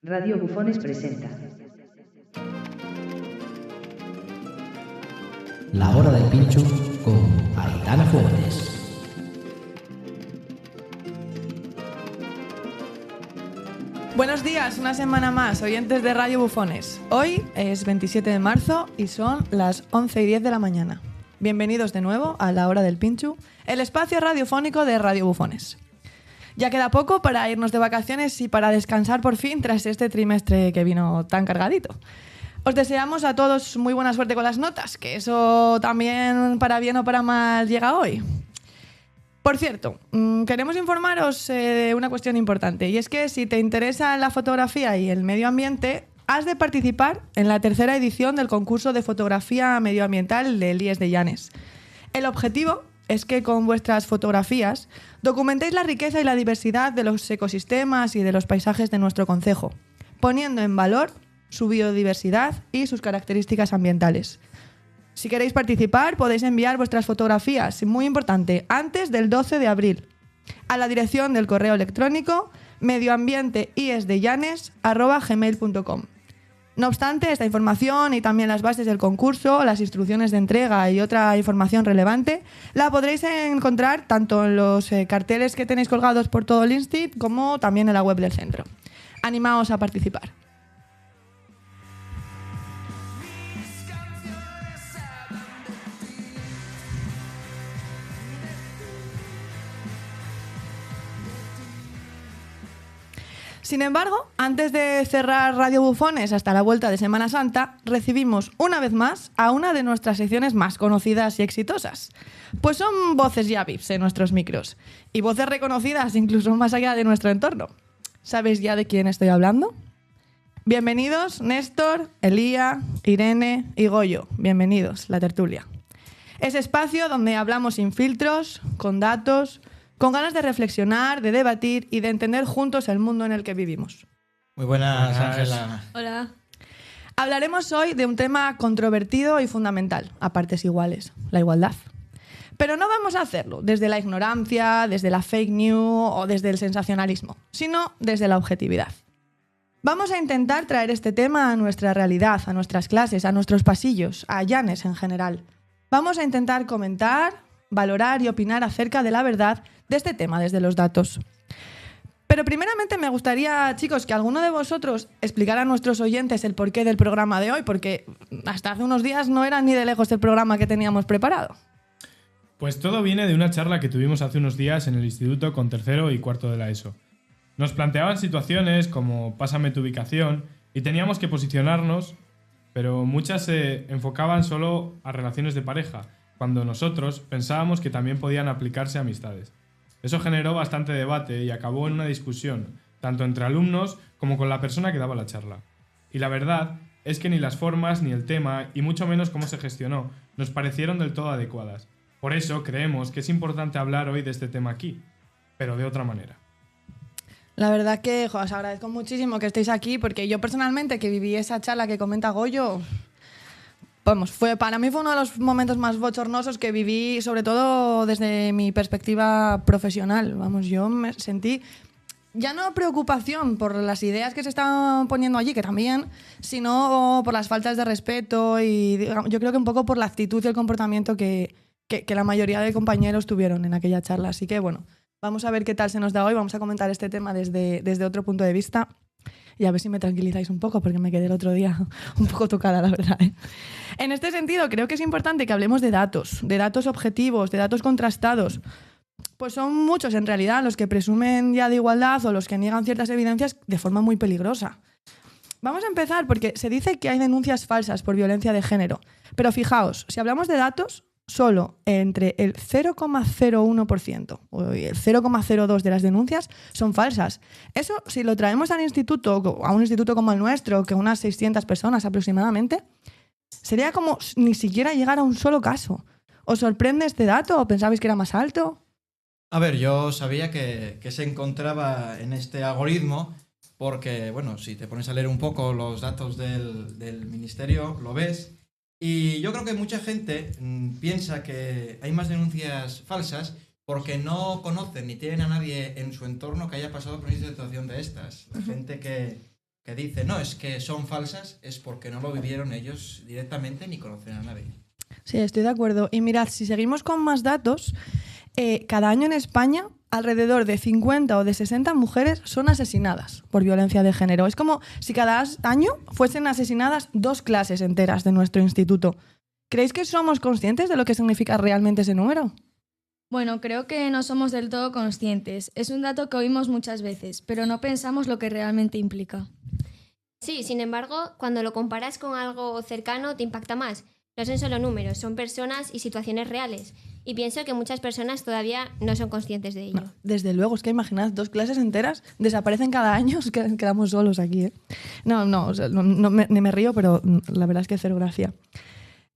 Radio Bufones presenta La Hora del Pincho con Aitana Fuentes. Buenos días, una semana más, oyentes de Radio Bufones. Hoy es 27 de marzo y son las 11:10 de la mañana. Bienvenidos de nuevo a La Hora del Pincho, el espacio radiofónico de Radio Bufones. Ya queda poco para irnos de vacaciones y para descansar por fin tras este trimestre que vino tan cargadito. Os deseamos a todos muy buena suerte con las notas, que eso también para bien o para mal llega hoy. Por cierto, queremos informaros de una cuestión importante, y es que si te interesa la fotografía y el medio ambiente, has de participar en la tercera edición del concurso de fotografía medioambiental del IES de Llanes. El objetivo es que con vuestras fotografías documentéis la riqueza y la diversidad de los ecosistemas y de los paisajes de nuestro concejo, poniendo en valor su biodiversidad y sus características ambientales. Si queréis participar, podéis enviar vuestras fotografías, muy importante, antes del 12 de abril, a la dirección del correo electrónico medioambienteiesdellanes@gmail.com. No obstante, esta información y también las bases del concurso, las instrucciones de entrega y otra información relevante la podréis encontrar tanto en los carteles que tenéis colgados por todo el Instit como también en la web del centro. Animaos a participar. Sin embargo, antes de cerrar Radio Bufones hasta la vuelta de Semana Santa, recibimos una vez más a una de nuestras secciones más conocidas y exitosas. Pues son voces ya VIPs en nuestros micros, y voces reconocidas incluso más allá de nuestro entorno. ¿Sabéis ya de quién estoy hablando? Bienvenidos Néstor, Elía, Irene y Goyo. Bienvenidos, la tertulia. Ese espacio donde hablamos sin filtros, con datos, con ganas de reflexionar, de debatir y de entender juntos el mundo en el que vivimos. Muy buenas, Ángela. Hola. Hablaremos hoy de un tema controvertido y fundamental, a partes iguales, la igualdad. Pero no vamos a hacerlo desde la ignorancia, desde la fake news o desde el sensacionalismo, sino desde la objetividad. Vamos a intentar traer este tema a nuestra realidad, a nuestras clases, a nuestros pasillos, a Llanes en general. Vamos a intentar comentar, valorar y opinar acerca de la verdad de este tema desde los datos. Pero primeramente me gustaría, chicos, que alguno de vosotros explicara a nuestros oyentes el porqué del programa de hoy, porque hasta hace unos días no era ni de lejos el programa que teníamos preparado. Pues todo viene de una charla que tuvimos hace unos días en el instituto con tercero y cuarto de la ESO. Nos planteaban situaciones como pásame tu ubicación y teníamos que posicionarnos, pero muchas se enfocaban solo a relaciones de pareja, cuando nosotros pensábamos que también podían aplicarse a amistades. Eso generó bastante debate y acabó en una discusión, tanto entre alumnos como con la persona que daba la charla. Y la verdad es que ni las formas ni el tema, y mucho menos cómo se gestionó, nos parecieron del todo adecuadas. Por eso creemos que es importante hablar hoy de este tema aquí, pero de otra manera. La verdad que os agradezco muchísimo que estéis aquí, porque yo personalmente, que viví esa charla que comenta Goyo, para mí fue uno de los momentos más bochornosos que viví, sobre todo desde mi perspectiva profesional. Yo me sentí ya no preocupación por las ideas que se estaban poniendo allí, que también, sino por las faltas de respeto y yo creo que un poco por la actitud y el comportamiento que la mayoría de compañeros tuvieron en aquella charla. Así que bueno, vamos a ver qué tal se nos da hoy. Vamos a comentar este tema desde otro punto de vista. Y a ver si me tranquilizáis un poco, porque me quedé el otro día un poco tocada, la verdad. En este sentido, creo que es importante que hablemos de datos objetivos, de datos contrastados. Pues son muchos, en realidad, los que presumen ya de igualdad o los que niegan ciertas evidencias de forma muy peligrosa. Vamos a empezar porque se dice que hay denuncias falsas por violencia de género. Pero fijaos, si hablamos de datos, solo entre el 0,01% y el 0,02% de las denuncias son falsas. Eso, si lo traemos al instituto, a un instituto como el nuestro, que unas 600 personas aproximadamente, sería como ni siquiera llegar a un solo caso. ¿Os sorprende este dato o pensabais que era más alto? A ver, yo sabía que se encontraba en este algoritmo porque, bueno, si te pones a leer un poco los datos del ministerio, lo ves. Y yo creo que mucha gente piensa que hay más denuncias falsas porque no conocen ni tienen a nadie en su entorno que haya pasado por una situación de estas. La gente que que dice, no, es que son falsas, es porque no lo vivieron ellos directamente ni conocen a nadie. Sí, estoy de acuerdo. Y mirad, si seguimos con más datos, cada año en España alrededor de 50 o de 60 mujeres son asesinadas por violencia de género. Es como si cada año fuesen asesinadas 2 clases enteras de nuestro instituto. ¿Creéis que somos conscientes de lo que significa realmente ese número? Bueno, creo que no somos del todo conscientes. Es un dato que oímos muchas veces, pero no pensamos lo que realmente implica. Sí, sin embargo, cuando lo comparas con algo cercano te impacta más. No son solo números, son personas y situaciones reales. Y pienso que muchas personas todavía no son conscientes de ello. No, desde luego, es que imaginad, 2 clases enteras desaparecen cada año, quedamos solos aquí, ¿eh? No, o sea, ni me río, pero la verdad es que cero gracia.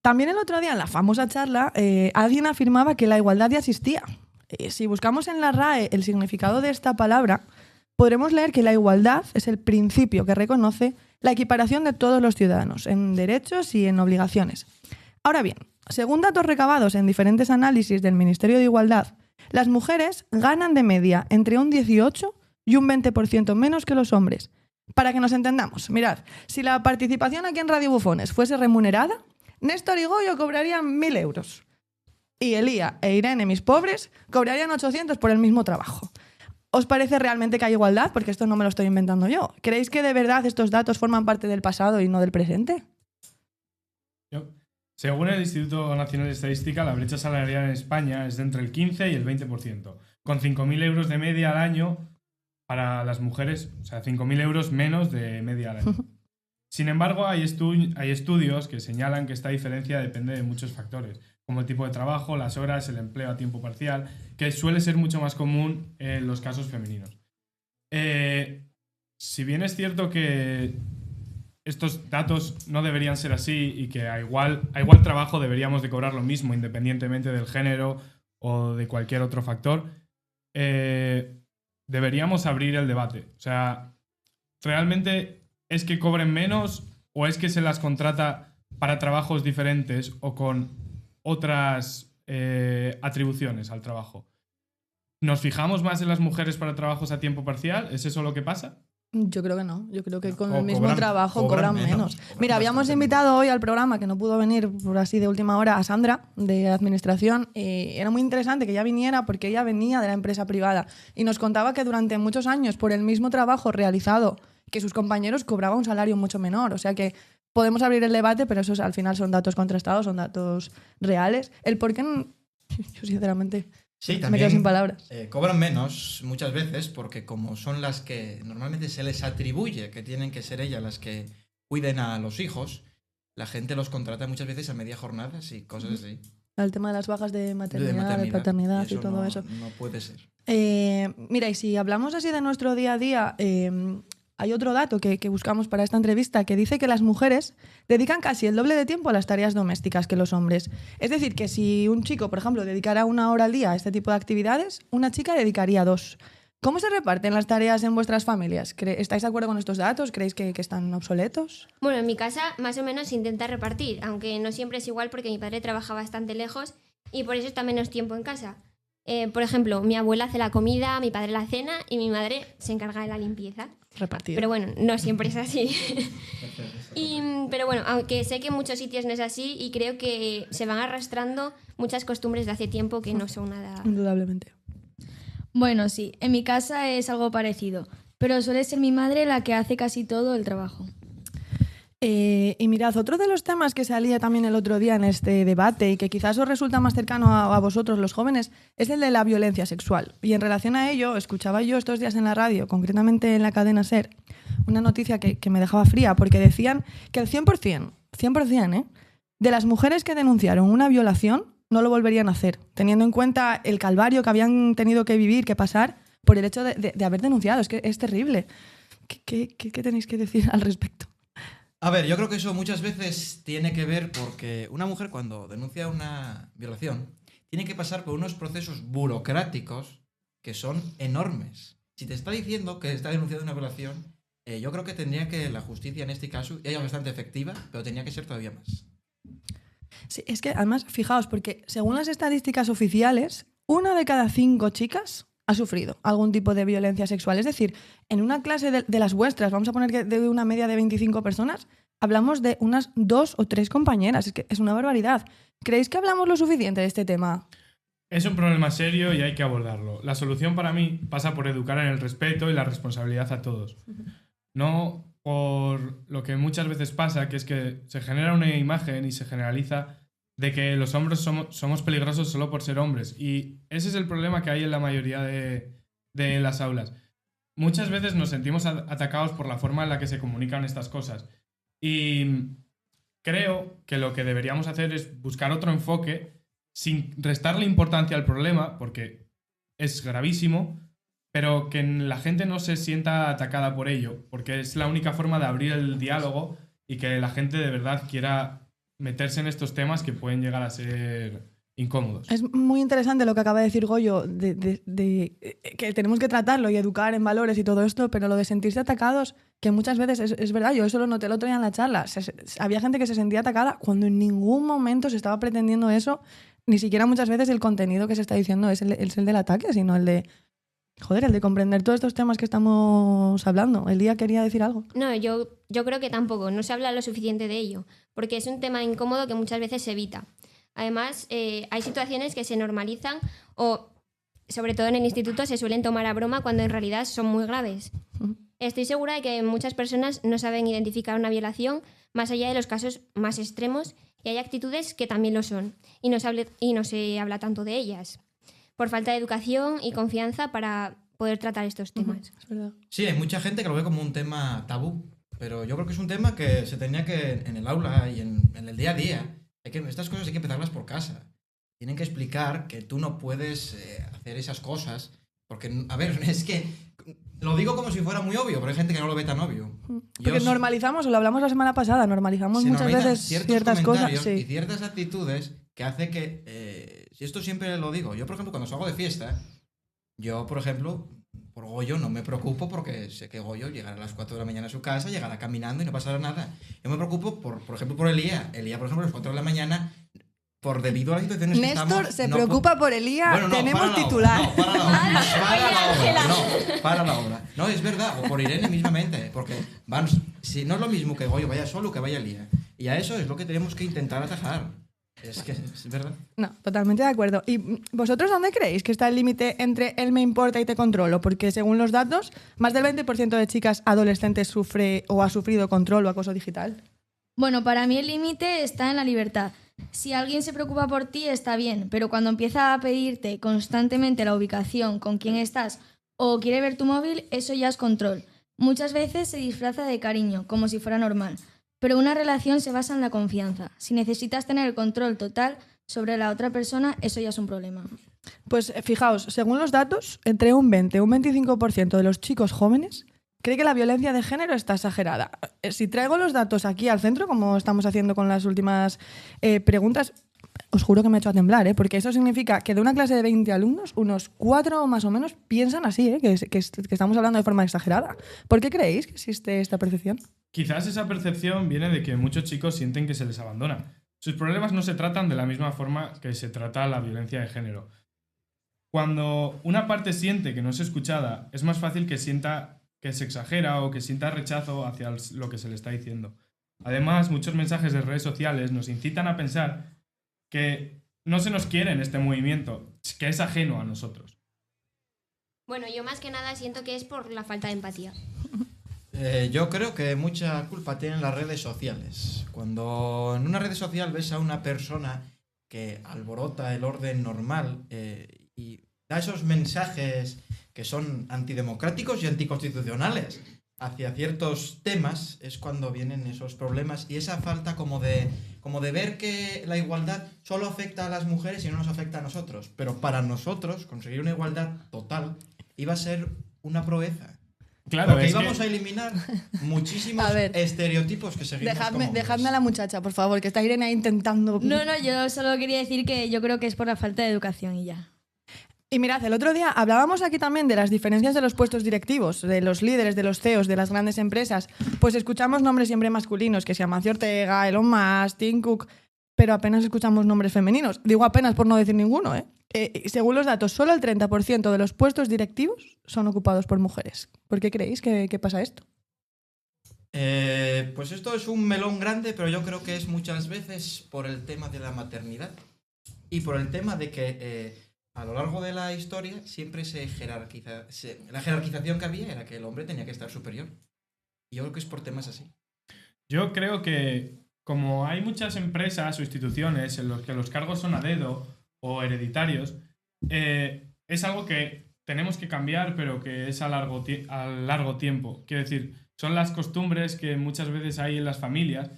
También el otro día, en la famosa charla, alguien afirmaba que la igualdad ya existía. Si buscamos en la RAE el significado de esta palabra, podremos leer que la igualdad es el principio que reconoce la equiparación de todos los ciudadanos en derechos y en obligaciones. Ahora bien, según datos recabados en diferentes análisis del Ministerio de Igualdad, las mujeres ganan de media entre un 18 y un 20% menos que los hombres. Para que nos entendamos, mirad, si la participación aquí en Radio Bufones fuese remunerada, Néstor y Goyo cobrarían 1.000 euros. Y Elía e Irene, mis pobres, cobrarían 800 por el mismo trabajo. ¿Os parece realmente que hay igualdad? Porque esto no me lo estoy inventando yo. ¿Creéis que de verdad estos datos forman parte del pasado y no del presente? Según el Instituto Nacional de Estadística, la brecha salarial en España es de entre el 15 y el 20%, con 5.000 euros de media al año para las mujeres, o sea, 5.000 euros menos de media al año. Sin embargo, hay estudios que señalan que esta diferencia depende de muchos factores, como el tipo de trabajo, las horas, el empleo a tiempo parcial, que suele ser mucho más común en los casos femeninos. Si bien es cierto que estos datos no deberían ser así y que a igual trabajo deberíamos de cobrar lo mismo independientemente del género o de cualquier otro factor, deberíamos abrir el debate. O sea, ¿realmente es que cobren menos o es que se las contrata para trabajos diferentes o con otras atribuciones al trabajo? ¿Nos fijamos más en las mujeres para trabajos a tiempo parcial? ¿Es eso lo que pasa? Yo creo que no. Yo creo que con O el mismo cobran- trabajo cobran cobran menos. cobran Mira, habíamos bastante invitado hoy al programa, que no pudo venir por así de última hora, a Sandra, de Administración. Era muy interesante que ella viniera porque ella venía de la empresa privada y nos contaba que durante muchos años, por el mismo trabajo realizado, que sus compañeros cobraban un salario mucho menor. O sea que podemos abrir el debate, pero esos al final son datos contrastados, son datos reales. El por qué, yo sinceramente Sí, me también quedo sin palabras. cobran menos muchas veces porque como son las que normalmente se les atribuye que tienen que ser ellas las que cuiden a los hijos, la gente los contrata muchas veces a media jornadas y cosas así. El tema de las bajas de De maternidad, de paternidad y todo no, eso. no puede ser. Mira, y si hablamos así de nuestro día a día, hay otro dato que buscamos para esta entrevista que dice que las mujeres dedican casi el doble de tiempo a las tareas domésticas que los hombres. Es decir, que si un chico, por ejemplo, dedicara 1 hora al día a este tipo de actividades, una chica dedicaría 2. ¿Cómo se reparten las tareas en vuestras familias? ¿Estáis de acuerdo con estos datos? ¿Creéis que están obsoletos? Bueno, en mi casa más o menos se intenta repartir, aunque no siempre es igual porque mi padre trabaja bastante lejos y por eso está menos tiempo en casa. Por ejemplo, mi abuela hace la comida, mi padre la cena y mi madre se encarga de la limpieza. Repartido. Pero bueno, no siempre es así. Pero bueno, aunque sé que en muchos sitios no es así y creo que se van arrastrando muchas costumbres de hace tiempo que no son nada... Indudablemente. Bueno, sí, en mi casa es algo parecido, pero suele ser mi madre la que hace casi todo el trabajo. Y mirad, otro de los temas que salía también el otro día en este debate y que quizás os resulta más cercano a vosotros los jóvenes es el de la violencia sexual. Y en relación a ello, escuchaba yo estos días en la radio, concretamente en la cadena SER, una noticia que me dejaba fría porque decían que el 100%, de las mujeres que denunciaron una violación no lo volverían a hacer, teniendo en cuenta el calvario que habían tenido que vivir, que pasar por el hecho de haber denunciado. Es que es terrible. ¿Qué tenéis que decir al respecto? A ver, yo creo que eso muchas veces tiene que ver porque una mujer cuando denuncia una violación tiene que pasar por unos procesos burocráticos que son enormes. Si te está diciendo que está denunciando una violación, yo creo que tendría que la justicia en este caso, ella es bastante efectiva, pero tenía que ser todavía más. Sí, es que además, fijaos, porque según las estadísticas oficiales, 1 de cada 5 chicas ha sufrido algún tipo de violencia sexual. Es decir, en una clase de las vuestras, vamos a poner que de una media de 25 personas, hablamos de unas 2 o 3 compañeras. Es que es una barbaridad. ¿Creéis que hablamos lo suficiente de este tema? Es un problema serio y hay que abordarlo. La solución para mí pasa por educar en el respeto y la responsabilidad a todos. No por lo que muchas veces pasa, que es que se genera una imagen y se generaliza de que los hombres somos peligrosos solo por ser hombres. Y ese es el problema que hay en la mayoría de las aulas. Muchas veces nos sentimos atacados por la forma en la que se comunican estas cosas. Y creo que lo que deberíamos hacer es buscar otro enfoque sin restarle importancia al problema, porque es gravísimo, pero que la gente no se sienta atacada por ello, porque es la única forma de abrir el diálogo y que la gente de verdad quiera meterse en estos temas que pueden llegar a ser incómodos. Es muy interesante lo que acaba de decir Goyo, que tenemos que tratarlo y educar en valores y todo esto, pero lo de sentirse atacados, que muchas veces es verdad, yo eso lo noté el otro día en la charla, había gente que se sentía atacada cuando en ningún momento se estaba pretendiendo eso, ni siquiera muchas veces el contenido que se está diciendo es el del ataque, sino el de comprender todos estos temas que estamos hablando. Elía quería decir algo. No, yo creo que tampoco, no se habla lo suficiente de ello, porque es un tema incómodo que muchas veces se evita. Además, hay situaciones que se normalizan o, sobre todo en el instituto, se suelen tomar a broma cuando en realidad son muy graves. Estoy segura de que muchas personas no saben identificar una violación más allá de los casos más extremos y hay actitudes que también lo son y no se habla tanto de ellas, por falta de educación y confianza para poder tratar estos temas. Es verdad. Sí, hay mucha gente que lo ve como un tema tabú, pero yo creo que es un tema que se tenía que, en el aula y en el día a día, estas cosas hay que empezarlas por casa. Tienen que explicar que tú no puedes hacer esas cosas, porque, a ver, es que lo digo como si fuera muy obvio, pero hay gente que no lo ve tan obvio. Porque normalizamos, o lo hablamos la semana pasada, normalizamos muchas veces ciertas cosas. Sí. Y ciertas actitudes que hace que, si esto siempre lo digo, yo por ejemplo cuando salgo de fiesta, yo por ejemplo, por Goyo no me preocupo porque sé que Goyo llegará a las 4 de la mañana a su casa, llegará caminando y no pasará nada. Yo me preocupo por ejemplo por Elía. Elía por ejemplo a las 4 de la mañana, debido a las situaciones que estamos... Néstor se preocupa por Elía, tenemos titular. No, para la obra. No, es verdad, o por Irene mismamente, porque si no es lo mismo que Goyo vaya solo que vaya Elía. Y a eso es lo que tenemos que intentar atajar. Es que es verdad. No, totalmente de acuerdo. ¿Y vosotros dónde creéis que está el límite entre él me importa y te controlo? Porque según los datos, más del 20% de chicas adolescentes sufre o ha sufrido control o acoso digital. Bueno, para mí el límite está en la libertad. Si alguien se preocupa por ti, está bien, pero cuando empieza a pedirte constantemente la ubicación, con quién estás o quiere ver tu móvil, eso ya es control. Muchas veces se disfraza de cariño, como si fuera normal. Pero una relación se basa en la confianza. Si necesitas tener el control total sobre la otra persona, eso ya es un problema. Pues fijaos, según los datos, entre un 20 y un 25% de los chicos jóvenes cree que la violencia de género está exagerada. Si traigo los datos aquí al centro, como estamos haciendo con las últimas preguntas, os juro que me ha hecho a temblar, porque eso significa que de una clase de 20 alumnos, unos 4 más o menos piensan así, que estamos hablando de forma exagerada. ¿Por qué creéis que existe esta percepción? Quizás esa percepción viene de que muchos chicos sienten que se les abandona. Sus problemas no se tratan de la misma forma que se trata la violencia de género. Cuando una parte siente que no es escuchada, es más fácil que sienta que se exagera o que sienta rechazo hacia lo que se le está diciendo. Además, muchos mensajes de redes sociales nos incitan a pensar que no se nos quiere en este movimiento, que es ajeno a nosotros. Bueno, yo más que nada siento que es por la falta de empatía. Yo creo que mucha culpa tienen las redes sociales. Cuando en una red social ves a una persona que alborota el orden normal y da esos mensajes que son antidemocráticos y anticonstitucionales hacia ciertos temas, es cuando vienen esos problemas y esa falta como de ver que la igualdad solo afecta a las mujeres y no nos afecta a nosotros. Pero para nosotros conseguir una igualdad total iba a ser una proeza. Claro, porque íbamos a eliminar muchísimos estereotipos que seguimos Dejadme a la muchacha, por favor, que está Irene ahí intentando... No, yo solo quería decir que yo creo que es por la falta de educación y ya. Y mirad, el otro día hablábamos aquí también de las diferencias de los puestos directivos, de los líderes, de los CEOs, de las grandes empresas. Pues escuchamos nombres siempre masculinos, que se llaman Amancio Ortega, Elon Musk, Tim Cook. pero apenas escuchamos nombres femeninos. Digo apenas por no decir ninguno, ¿eh? Según los datos, solo el 30% de los puestos directivos son ocupados por mujeres. ¿Por qué creéis que pasa esto? Pues esto es un melón grande, pero yo creo que es muchas veces por el tema de la maternidad y por el tema de que a lo largo de la historia siempre la jerarquización que había era que el hombre tenía que estar superior. Y yo creo que es por temas así. Yo creo que como hay muchas empresas o instituciones en los que los cargos son a dedo o hereditarios, es algo que tenemos que cambiar, pero que es a largo tiempo. Quiero decir, son las costumbres que muchas veces hay en las familias,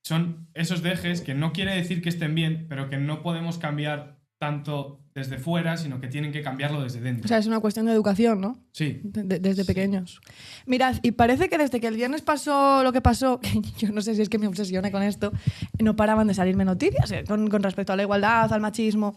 son esos dejes que no quiere decir que estén bien, pero que no podemos cambiar tanto desde fuera, sino que tienen que cambiarlo desde dentro. O sea, es una cuestión de educación, ¿no? Sí. Desde pequeños. Mirad, y parece que desde que el viernes pasó lo que pasó, que yo no sé si es que me obsesioné con esto, no paraban de salirme noticias con respecto a la igualdad, al machismo.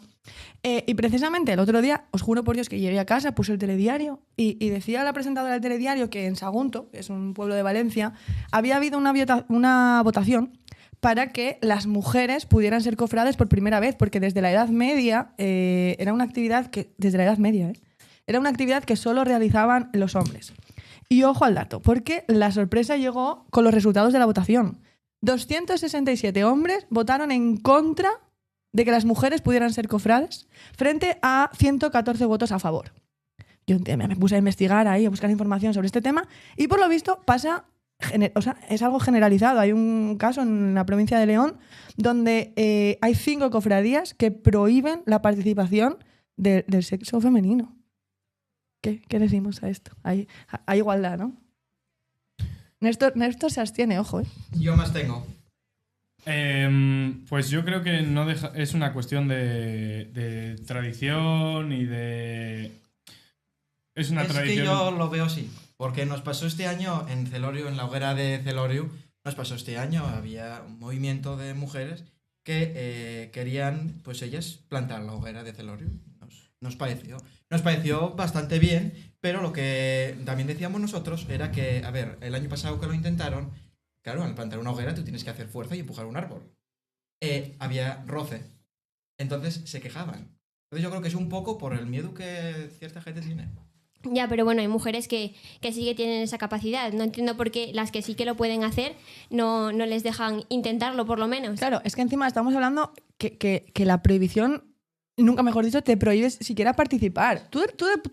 Y precisamente el otro día, os juro por Dios que llegué a casa, puse el telediario y decía la presentadora del telediario que en Sagunto, que es un pueblo de Valencia, había habido una votación para que las mujeres pudieran ser cofrades por primera vez, porque desde la Edad Media era una actividad que, desde la Edad Media, era una actividad que solo realizaban los hombres. Y ojo al dato, porque la sorpresa llegó con los resultados de la votación. 267 hombres votaron en contra de que las mujeres pudieran ser cofrades, frente a 114 votos a favor. Yo me puse a investigar ahí, a buscar información sobre este tema, y por lo visto pasa... O sea, es algo generalizado. Hay un caso en la provincia de León donde hay 5 cofradías que prohíben la participación del sexo femenino. ¿Qué decimos a esto? Hay igualdad, ¿no? Néstor se abstiene, ojo, ¿eh? Yo más tengo. Pues yo creo que es una cuestión de tradición y de... Es una tradición... que yo lo veo así. Porque nos pasó este año en Celorio, en la hoguera de Celorio, había un movimiento de mujeres que querían, pues ellas, plantar la hoguera de Celorio. Nos pareció bastante bien, pero lo que también decíamos nosotros era que, a ver, el año pasado que lo intentaron, claro, al plantar una hoguera tú tienes que hacer fuerza y empujar un árbol. Había roce. Entonces se quejaban. Entonces yo creo que es un poco por el miedo que cierta gente tiene. Ya, pero bueno, hay mujeres que sí que tienen esa capacidad. No entiendo por qué las que sí que lo pueden hacer no les dejan intentarlo, por lo menos. Claro, es que encima estamos hablando que la prohibición, nunca mejor dicho, te prohíbes siquiera participar. Tú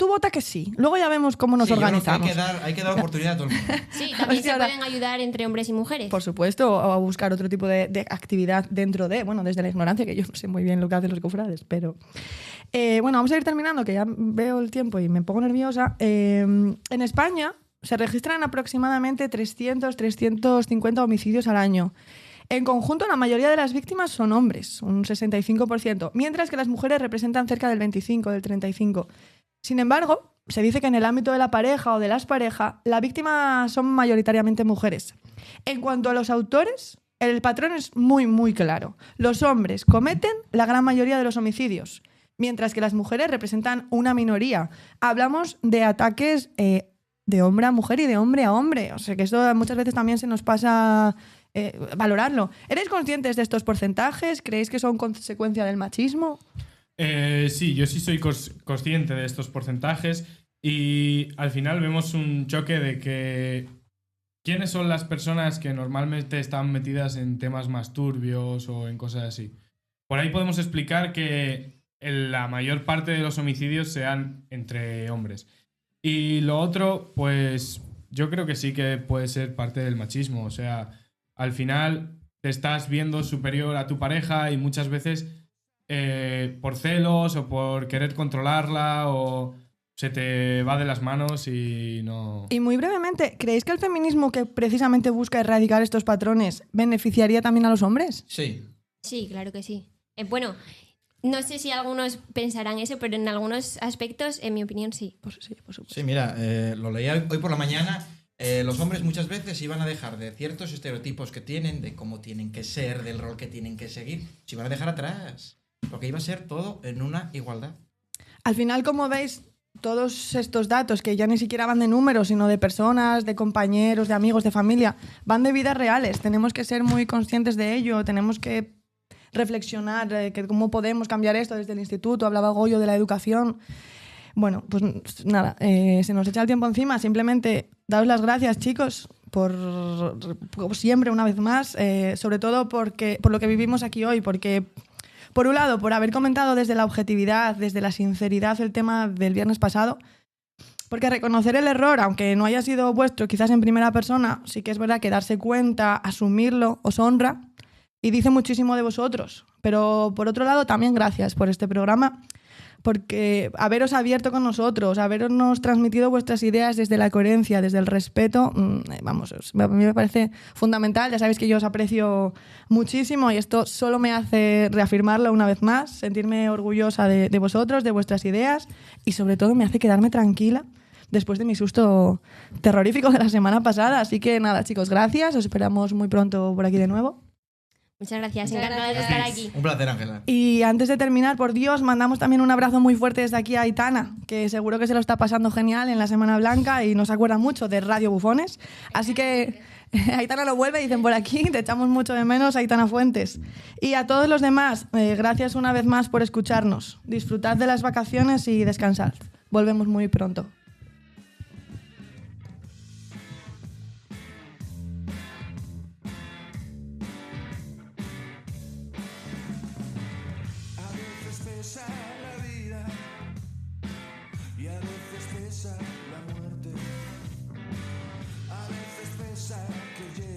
vota que sí. Luego ya vemos cómo nos organizamos. Hay que dar oportunidad a todo el mundo. Sí, también se pueden ayudar entre hombres y mujeres. Por supuesto, o a buscar otro tipo de actividad dentro de, bueno, desde la ignorancia, que yo no sé muy bien lo que hacen los cofrades, pero... bueno, vamos a ir terminando, que ya veo el tiempo y me pongo nerviosa. En España se registran aproximadamente 350 homicidios al año. En conjunto, la mayoría de las víctimas son hombres, un 65%, mientras que las mujeres representan cerca del 25, del 35%. Sin embargo, se dice que en el ámbito de la pareja o de las parejas, las víctimas son mayoritariamente mujeres. En cuanto a los autores, el patrón es muy, muy claro. Los hombres cometen la gran mayoría de los homicidios, mientras que las mujeres representan una minoría. Hablamos de ataques de hombre a mujer y de hombre a hombre. O sea que esto muchas veces también se nos pasa valorarlo. ¿Eres conscientes de estos porcentajes? ¿Creéis que son consecuencia del machismo? Sí, yo sí soy consciente de estos porcentajes y al final vemos un choque de que ¿quiénes son las personas que normalmente están metidas en temas más turbios o en cosas así? Por ahí podemos explicar que la mayor parte de los homicidios sean entre hombres. Y lo otro, pues yo creo que sí que puede ser parte del machismo. O sea, al final te estás viendo superior a tu pareja y muchas veces por celos o por querer controlarla o se te va de las manos y no... Y muy brevemente, ¿creéis que el feminismo que precisamente busca erradicar estos patrones beneficiaría también a los hombres? Sí. Sí, claro que sí. Bueno... No sé si algunos pensarán eso, pero en algunos aspectos, en mi opinión, sí. Pues sí, por supuesto. Sí, mira, lo leí hoy por la mañana. Los hombres muchas veces iban a dejar de ciertos estereotipos que tienen, de cómo tienen que ser, del rol que tienen que seguir, se iban a dejar atrás. Porque iba a ser todo en una igualdad. Al final, como veis, todos estos datos que ya ni siquiera van de números, sino de personas, de compañeros, de amigos, de familia, van de vidas reales. Tenemos que ser muy conscientes de ello, tenemos que reflexionar, que cómo podemos cambiar esto desde el instituto. Hablaba Goyo de la educación. Bueno, pues nada, se nos echa el tiempo encima. Simplemente daos las gracias, chicos, por siempre, una vez más, sobre todo por lo que vivimos aquí hoy, porque, por un lado, por haber comentado desde la objetividad, desde la sinceridad el tema del viernes pasado, porque reconocer el error, aunque no haya sido vuestro, quizás en primera persona, sí que es verdad que darse cuenta, asumirlo, os honra y dice muchísimo de vosotros. Pero, por otro lado, también gracias por este programa, porque haberos abierto con nosotros, habernos transmitido vuestras ideas desde la coherencia, desde el respeto, vamos, a mí me parece fundamental. Ya sabéis que yo os aprecio muchísimo y esto solo me hace reafirmarlo una vez más, sentirme orgullosa de vosotros, de vuestras ideas y sobre todo me hace quedarme tranquila después de mi susto terrorífico de la semana pasada. Así que nada, chicos, gracias, os esperamos muy pronto por aquí de nuevo. Muchas gracias, encantada de estar aquí. Un placer, Ángela. Y antes de terminar, por Dios, mandamos también un abrazo muy fuerte desde aquí a Aitana, que seguro que se lo está pasando genial en la Semana Blanca y nos acuerda mucho de Radio Bufones. Así que Aitana lo vuelve, dicen por aquí, te echamos mucho de menos, Aitana Fuentes. Y a todos los demás, gracias una vez más por escucharnos. Disfrutad de las vacaciones y descansad. Volvemos muy pronto. Pesa la vida y a veces pesa la muerte, a veces pesa que